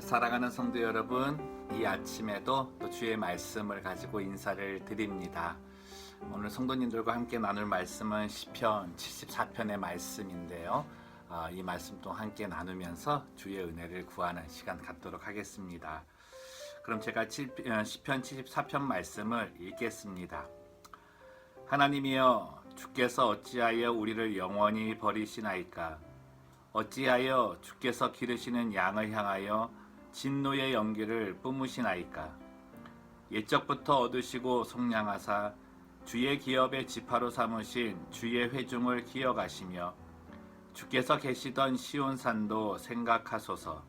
사랑하는 성도 여러분, 이 아침에도 또 주의 말씀을 가지고 인사를 드립니다. 오늘 성도님들과 함께 나눌 말씀은 시편 74편의 말씀인데요. 이 말씀 또 함께 나누면서 주의 은혜를 구하는 시간 갖도록 하겠습니다. 그럼 제가 시편 74편 말씀을 읽겠습니다. 하나님이여, 주께서 어찌하여 우리를 영원히 버리시나이까? 어찌하여 주께서 기르시는 양을 향하여 진노의 연기를 뿜으시나이까? 옛적부터 얻으시고 속량하사 주의 기업의 지파로 삼으신 주의 회중을 기억하시며 주께서 계시던 시온산도 생각하소서.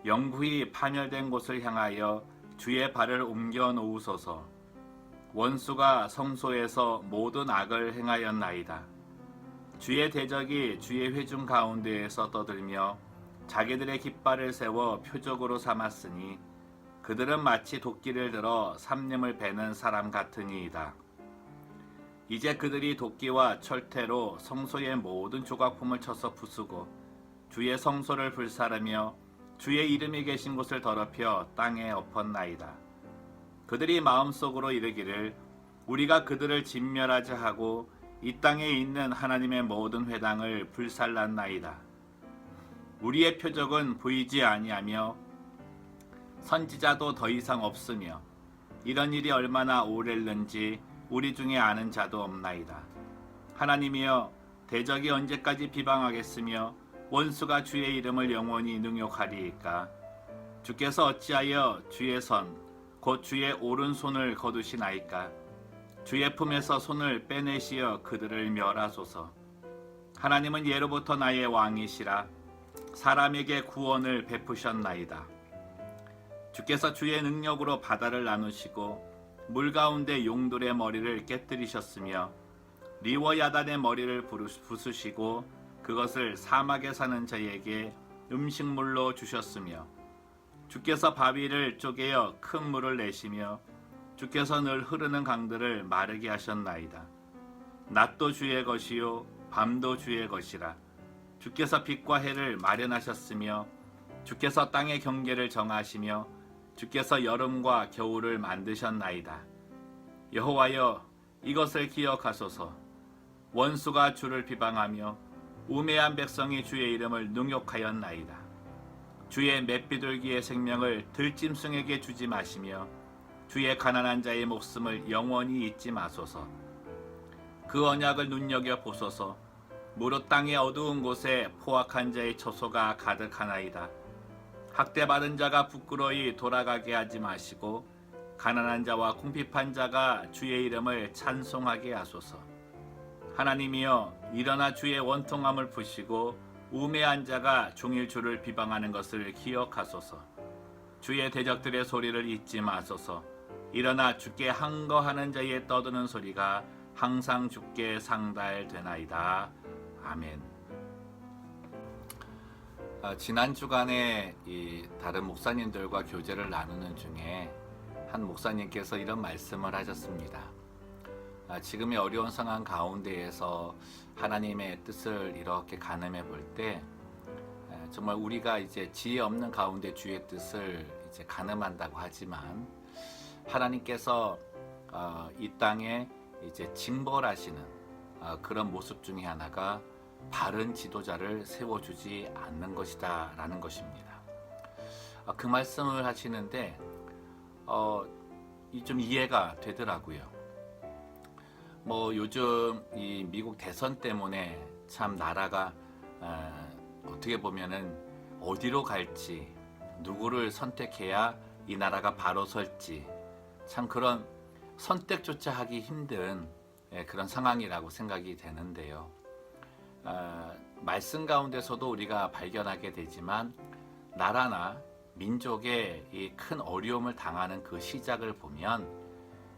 영구히 파멸된 곳을 향하여 주의 발을 옮겨 놓으소서. 원수가 성소에서 모든 악을 행하였나이다. 주의 대적이 주의 회중 가운데에서 떠들며 자기들의 깃발을 세워 표적으로 삼았으니 그들은 마치 도끼를 들어 삼림을 베는 사람 같으니이다. 이제 그들이 도끼와 철퇴로 성소의 모든 조각품을 쳐서 부수고 주의 성소를 불사르며 주의 이름이 계신 곳을 더럽혀 땅에 엎었나이다. 그들이 마음속으로 이르기를 우리가 그들을 진멸하자 하고 이 땅에 있는 하나님의 모든 회당을 불살랐나이다. 우리의 표적은 보이지 아니하며 선지자도 더 이상 없으며 이런 일이 얼마나 오랬는지 우리 중에 아는 자도 없나이다. 하나님이여, 대적이 언제까지 비방하겠으며 원수가 주의 이름을 영원히 능욕하리이까? 주께서 어찌하여 주의 선 곧 주의 오른손을 거두시나이까? 주의 품에서 손을 빼내시어 그들을 멸하소서. 하나님은 예로부터 나의 왕이시라. 사람에게 구원을 베푸셨나이다. 주께서 주의 능력으로 바다를 나누시고 물 가운데 용돌의 머리를 깨뜨리셨으며 리워 야단의 머리를 부수시고 그것을 사막에 사는 자에게 음식물로 주셨으며 주께서 바위를 쪼개어 큰 물을 내시며 주께서 늘 흐르는 강들을 마르게 하셨나이다. 낮도 주의 것이요 밤도 주의 것이라. 주께서 빛과 해를 마련하셨으며 주께서 땅의 경계를 정하시며 주께서 여름과 겨울을 만드셨나이다. 여호와여, 이것을 기억하소서. 원수가 주를 비방하며 우매한 백성이 주의 이름을 능욕하였나이다. 주의 맷비둘기의 생명을 들짐승에게 주지 마시며 주의 가난한 자의 목숨을 영원히 잊지 마소서. 그 언약을 눈여겨 보소서. 무릇 땅의 어두운 곳에 포악한 자의 처소가 가득하나이다. 학대받은 자가 부끄러이 돌아가게 하지 마시고 가난한 자와 궁핍한 자가 주의 이름을 찬송하게 하소서. 하나님이여, 일어나 주의 원통함을 푸시고 우매한 자가 종일 주를 비방하는 것을 기억하소서. 주의 대적들의 소리를 잊지 마소서. 일어나 주께 항거하는 자의 떠드는 소리가 항상 주께 상달되나이다. 아멘. 지난 주간에 다른 목사님들과 교제를 나누는 중에 한 목사님께서 이런 말씀을 하셨습니다. 지금의 어려운 상황 가운데에서 하나님의 뜻을 이렇게 가늠해 볼 때 정말 우리가 이제 지혜 없는 가운데 주의 뜻을 이제 가늠한다고 하지만 하나님께서 이 땅에 이제 징벌하시는 그런 모습 중에 하나가 바른 지도자를 세워주지 않는 것이다 라는 것입니다. 그 말씀을 하시는데 좀 이해가 되더라고요. 요즘 이 미국 대선 때문에 참 나라가 어떻게 보면은 어디로 갈지, 누구를 선택해야 이 나라가 바로 설지 참 그런 선택조차 하기 힘든 그런 상황이라고 생각이 되는데요. 말씀 가운데서도 우리가 발견하게 되지만 나라나 민족의 이 큰 어려움을 당하는 그 시작을 보면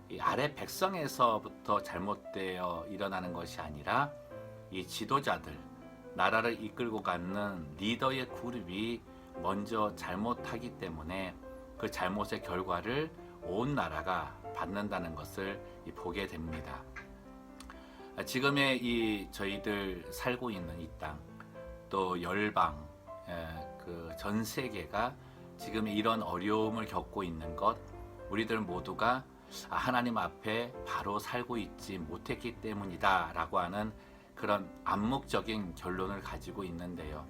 이 아래 백성에서부터 잘못되어 일어나는 것이 아니라 이 지도자들, 나라를 이끌고 가는 리더의 그룹이 먼저 잘못하기 때문에 그 잘못의 결과를 온 나라가 받는다는 것을 보게 됩니다. 지금의 저희들 살고 있는 이 땅, 또 열방, 그 전 세계가 지금 이런 어려움을 겪고 있는 것, 우리들 모두가 하나님 앞에 바로 살고 있지 못했기 때문이다 라고 하는 그런 암묵적인 결론을 가지고 있는데요.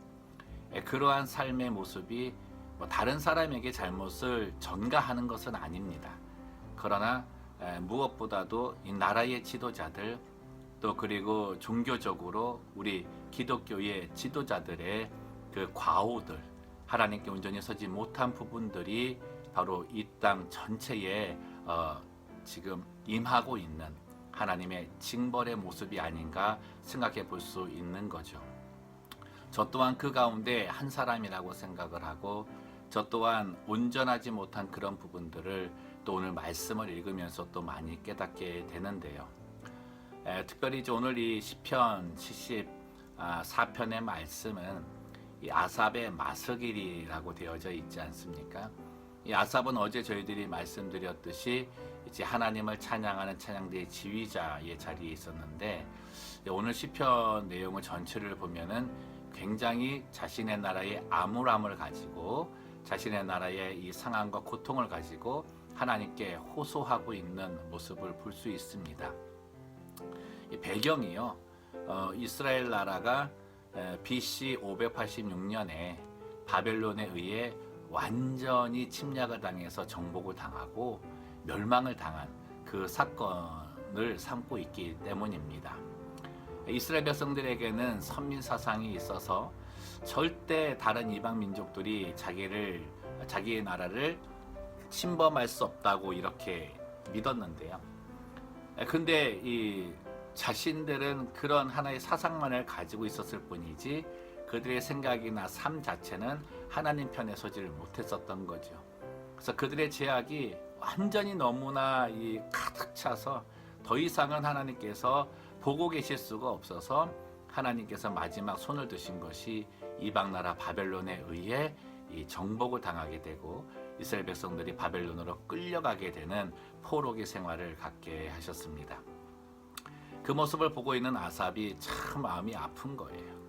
그러한 삶의 모습이 다른 사람에게 잘못을 전가하는 것은 아닙니다. 그러나 무엇보다도 이 나라의 지도자들, 또 그리고 종교적으로 우리 기독교의 지도자들의 그 과오들, 하나님께 온전히 서지 못한 부분들이 바로 이 땅 전체에 지금 임하고 있는 하나님의 징벌의 모습이 아닌가 생각해 볼 수 있는 거죠. 저 또한 그 가운데 한 사람이라고 생각을 하고, 저 또한 온전하지 못한 그런 부분들을 또 오늘 말씀을 읽으면서 또 많이 깨닫게 되는데요. 특별히 오늘 이 시편 74편의 말씀은 이 아삽의 마스길이라고 되어져 있지 않습니까? 이 아삽은 어제 저희들이 말씀드렸듯이 이제 하나님을 찬양하는 찬양대의 지휘자의 자리에 있었는데, 오늘 시편 내용을 전체를 보면은 굉장히 자신의 나라의 암울함을 가지고, 자신의 나라의 이 상황과 고통을 가지고 하나님께 호소하고 있는 모습을 볼 수 있습니다. 이 배경이요, 이스라엘 나라가 BC 586년에 바벨론에 의해 완전히 침략을 당해서 정복을 당하고 멸망을 당한 그 사건을 삼고 있기 때문입니다. 이스라엘 백성들에게는 선민 사상이 있어서 절대 다른 이방 민족들이 자기의 나라를 침범할 수 없다고 이렇게 믿었는데요. 근데 이 자신들은 그런 하나의 사상만을 가지고 있었을 뿐이지 그들의 생각이나 삶 자체는 하나님 편에 서지를 못했었던 거죠. 그래서 그들의 제약이 완전히 너무나 가득 차서 더 이상은 하나님께서 보고 계실 수가 없어서 하나님께서 마지막 손을 드신 것이 이방 나라 바벨론에 의해 이 정복을 당하게 되고 이스라엘 백성들이 바벨론으로 끌려가게 되는 포로기 생활을 갖게 하셨습니다. 그 모습을 보고 있는 아삽이 참 마음이 아픈 거예요.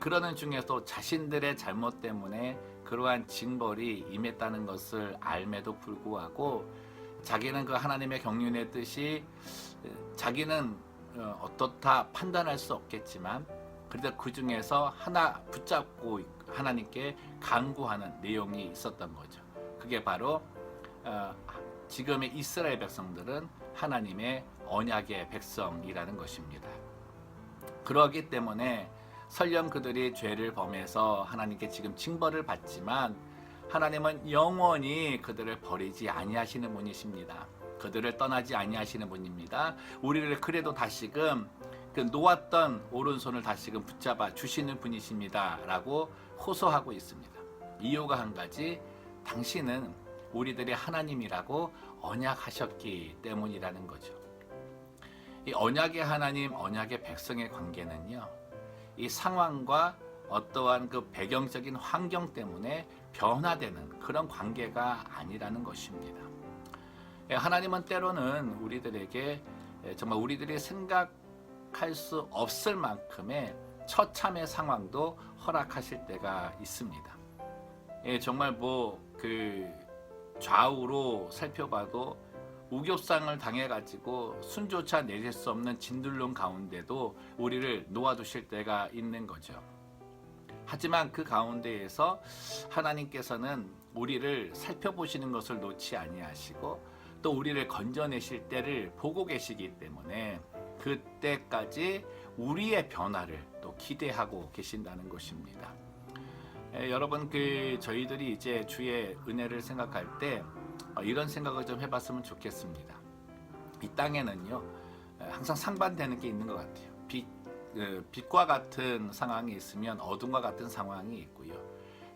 그러는 중에서 자신들의 잘못 때문에 그러한 징벌이 임했다는 것을 알매도 불구하고 자기는 그 하나님의 경륜의 뜻이 자기는 어떻다 판단할 수 없겠지만 그래도 그 중에서 하나 붙잡고 하나님께 간구하는 내용이 있었던 거죠. 그게 바로 지금의 이스라엘 백성들은 하나님의 언약의 백성이라는 것입니다. 그러기 때문에 설령 그들이 죄를 범해서 하나님께 지금 징벌을 받지만 하나님은 영원히 그들을 버리지 아니하시는 분이십니다. 그들을 떠나지 아니하시는 분입니다. 우리를 그래도 다시금 그 놓았던 오른손을 다시금 붙잡아 주시는 분이십니다. 라고 호소하고 있습니다. 이유가 한 가지, 당신은 우리들의 하나님이라고 언약하셨기 때문이라는 거죠. 이 언약의 하나님, 언약의 백성의 관계는요, 이 상황과 어떠한 그 배경적인 환경 때문에 변화되는 그런 관계가 아니라는 것입니다. 하나님은 때로는 우리들에게 정말 우리들이 생각할 수 없을 만큼의 처참의 상황도 허락하실 때가 있습니다. 정말 그 좌우로 살펴봐도 우겹상을 당해가지고 순조차 내릴 수 없는 진들론 가운데도 우리를 놓아두실 때가 있는 거죠. 하지만 그 가운데에서 하나님께서는 우리를 살펴보시는 것을 놓지 아니하시고 또 우리를 건져내실 때를 보고 계시기 때문에 그때까지 우리의 변화를 또 기대하고 계신다는 것입니다. 여러분, 저희들이 이제 주의 은혜를 생각할 때 이런 생각을 좀 해봤으면 좋겠습니다. 이 땅에는요, 항상 상반되는 게 있는 것 같아요. 빛과 같은 상황이 있으면 어둠과 같은 상황이 있고요.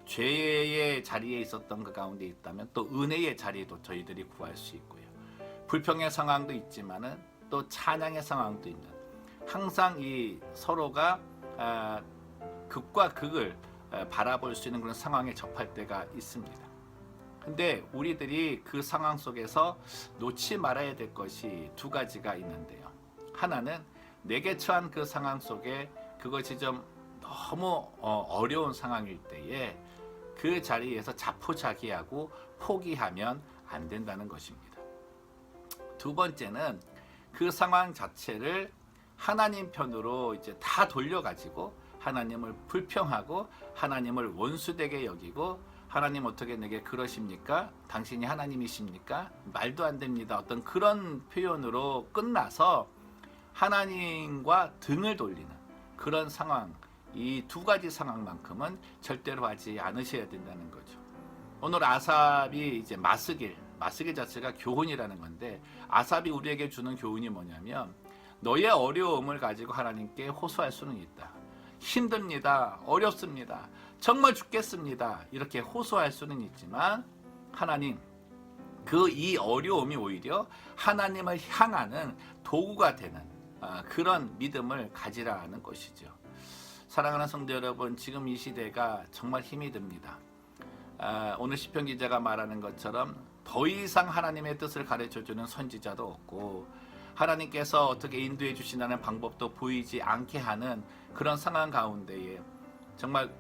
죄의 자리에 있었던 그 가운데 있다면 또 은혜의 자리도 저희들이 구할 수 있고요. 불평의 상황도 있지만은 또 찬양의 상황도 있는, 항상 이 서로가 극과 극을 바라볼 수 있는 그런 상황에 접할 때가 있습니다. 근데 우리들이 그 상황 속에서 놓지 말아야 될 것이 두 가지가 있는데요. 하나는 내게 처한 그 상황 속에 그것이 좀 너무 어려운 상황일 때에 그 자리에서 자포자기하고 포기하면 안 된다는 것입니다. 두 번째는 그 상황 자체를 하나님 편으로 이제 다 돌려가지고 하나님을 불평하고 하나님을 원수되게 여기고 하나님 어떻게 내게 그러십니까? 당신이 하나님이십니까? 말도 안 됩니다. 어떤 그런 표현으로 끝나서 하나님과 등을 돌리는 그런 상황, 이 두 가지 상황만큼은 절대로 하지 않으셔야 된다는 거죠. 오늘 아삽이 이제 마스길 자체가 교훈이라는 건데, 아삽이 우리에게 주는 교훈이 뭐냐면, 너의 어려움을 가지고 하나님께 호소할 수는 있다. 힘듭니다. 어렵습니다. 정말 죽겠습니다. 이렇게 호소할 수는 있지만, 하나님, 이 어려움이 오히려 하나님을 향하는 도구가 되는 그런 믿음을 가지라는 것이죠. 사랑하는 성도 여러분, 지금 이 시대가 정말 힘이 듭니다. 오늘 시편 기자가 말하는 것처럼 더 이상 하나님의 뜻을 가르쳐주는 선지자도 없고, 하나님께서 어떻게 인도해 주신다는 방법도 보이지 않게 하는 그런 상황 가운데에 정말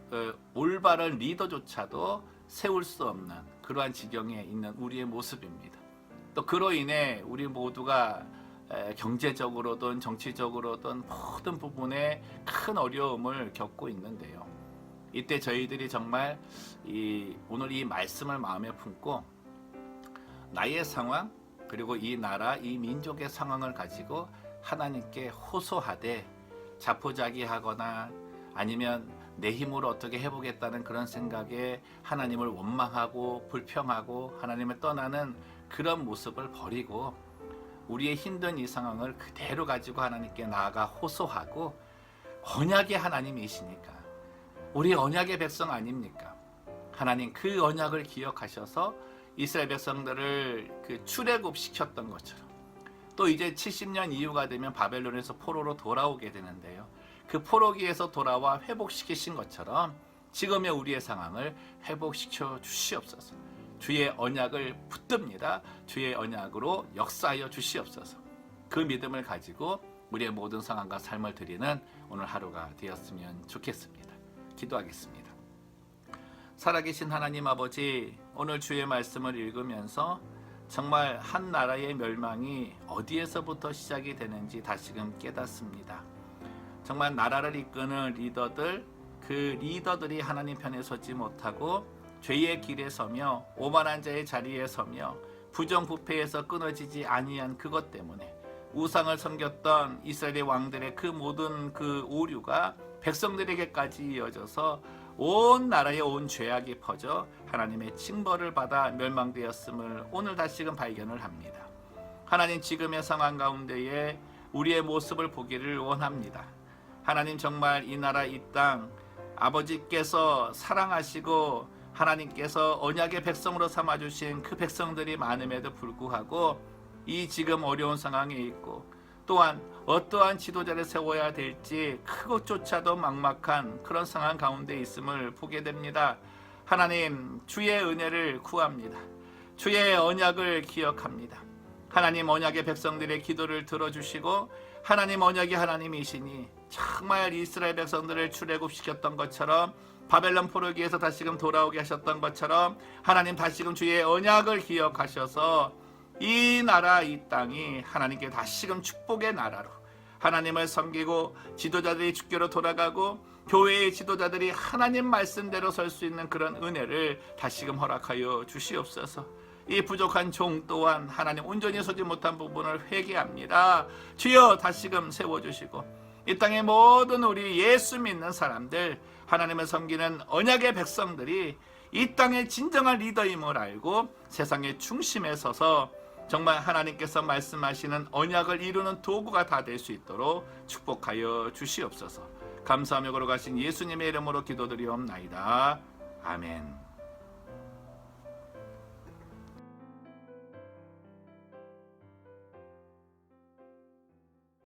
올바른 리더조차도 세울 수 없는 그러한 지경에 있는 우리의 모습입니다. 또 그로 인해 우리 모두가 경제적으로든 정치적으로든 모든 부분에 큰 어려움을 겪고 있는데요. 이때 저희들이 정말 오늘 이 말씀을 마음에 품고 나의 상황, 그리고 이 나라, 이 민족의 상황을 가지고 하나님께 호소하되 자포자기하거나 아니면 내 힘으로 어떻게 해보겠다는 그런 생각에 하나님을 원망하고 불평하고 하나님을 떠나는 그런 모습을 버리고, 우리의 힘든 이 상황을 그대로 가지고 하나님께 나아가 호소하고, 언약의 하나님이시니까 우리 언약의 백성 아닙니까? 하나님 그 언약을 기억하셔서 이스라엘 백성들을 그 출애굽시켰던 것처럼, 또 이제 70년 이후가 되면 바벨론에서 포로로 돌아오게 되는데요. 그 포로기에서 돌아와 회복시키신 것처럼 지금의 우리의 상황을 회복시켜 주시옵소서. 주의 언약을 붙듭니다. 주의 언약으로 역사하여 주시옵소서. 그 믿음을 가지고 우리의 모든 상황과 삶을 드리는 오늘 하루가 되었으면 좋겠습니다. 기도하겠습니다. 살아계신 하나님 아버지, 오늘 주의 말씀을 읽으면서 정말 한 나라의 멸망이 어디에서부터 시작이 되는지 다시금 깨닫습니다. 정말 나라를 이끄는 리더들, 그 리더들이 하나님 편에 서지 못하고 죄의 길에 서며 오만한 자의 자리에 서며 부정부패에서 끊어지지 아니한 그것 때문에 우상을 섬겼던 이스라엘의 왕들의 그 모든 그 오류가 백성들에게까지 이어져서 온 나라에 온 죄악이 퍼져 하나님의 징벌을 받아 멸망되었음을 오늘 다시금 발견을 합니다. 하나님, 지금의 상황 가운데에 우리의 모습을 보기를 원합니다. 하나님, 정말 이 나라 이 땅 아버지께서 사랑하시고 하나님께서 언약의 백성으로 삼아주신 그 백성들이 많음에도 불구하고 이 지금 어려운 상황에 있고, 또한 어떠한 지도자를 세워야 될지 그것조차도 막막한 그런 상황 가운데 있음을 보게 됩니다. 하나님, 주의 은혜를 구합니다. 주의 언약을 기억합니다. 하나님, 언약의 백성들의 기도를 들어주시고, 하나님 언약이 하나님이시니 정말 이스라엘 백성들을 출애굽시켰던 것처럼, 바벨론 포로기에서 다시금 돌아오게 하셨던 것처럼 하나님 다시금 주의 언약을 기억하셔서 이 나라 이 땅이 하나님께 다시금 축복의 나라로, 하나님을 섬기고 지도자들이 주께로 돌아가고 교회의 지도자들이 하나님 말씀대로 설 수 있는 그런 은혜를 다시금 허락하여 주시옵소서. 이 부족한 종 또한 하나님 온전히 서지 못한 부분을 회개합니다. 주여 다시금 세워주시고, 이 땅의 모든 우리 예수 믿는 사람들, 하나님을 섬기는 언약의 백성들이 이 땅의 진정한 리더임을 알고 세상의 중심에 서서 정말 하나님께서 말씀하시는 언약을 이루는 도구가 다 될 수 있도록 축복하여 주시옵소서. 감사하며 걸어가신 예수님의 이름으로 기도드리옵나이다. 아멘.